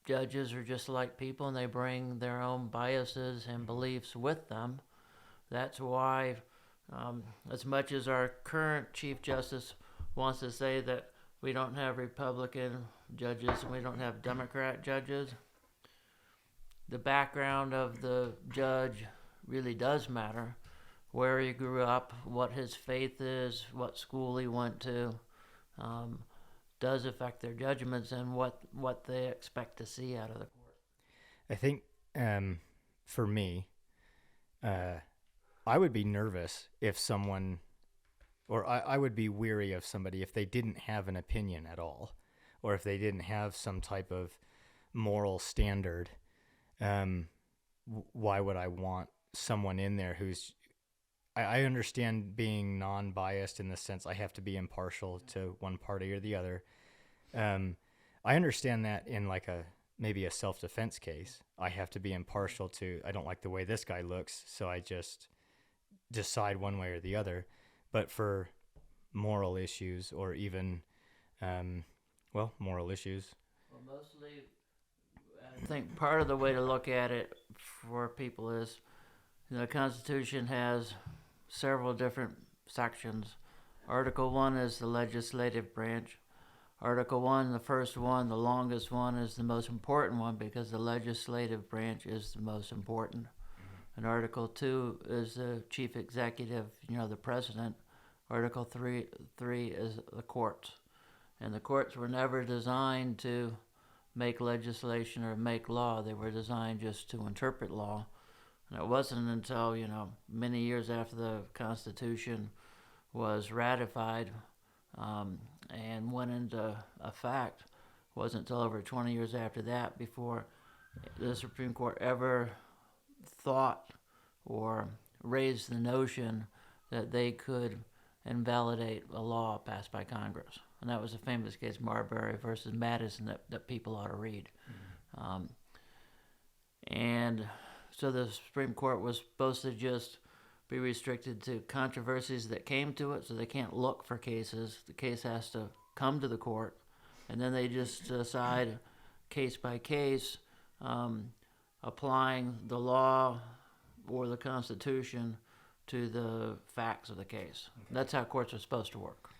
judges are just like people and they bring their own biases and beliefs with them. That's why, as much as our current Chief Justice wants to say that we don't have Republican judges and we don't have Democrat judges, the background of the judge really does matter. Where he grew up, what his faith is, what school he went to, um, does affect their judgments and what they expect to see out of the court. I think for me, I would be nervous if someone, or I would be weary of somebody if they didn't have an opinion at all, or if they didn't have some type of moral standard. Why would I want someone in there who's, I understand being non-biased in the sense I have to be impartial to one party or the other. I understand that in like maybe a self-defense case. I have to be impartial to, I don't like the way this guy looks, so I just decide one way or the other. But for moral issues or even, moral issues. Well, mostly, I think part of the way to look at it for people is the Constitution has several different sections. Article 1 is the legislative branch. Article 1, the first one, the longest one, is the most important one because the legislative branch is the most important. And Article 2 is the chief executive, the president. Article 3 is the courts. And the courts were never designed to make legislation or make law. They were designed just to interpret law. And it wasn't until, many years after the Constitution was ratified and went into effect, wasn't until over 20 years after that before the Supreme Court ever thought or raised the notion that they could invalidate a law passed by Congress. And that was a famous case, Marbury versus Madison, that people ought to read. And so the Supreme Court was supposed to just be restricted to controversies that came to it, so they can't look for cases. The case has to come to the court, and then they just decide case by case, applying the law or the Constitution to the facts of the case. That's how courts are supposed to work.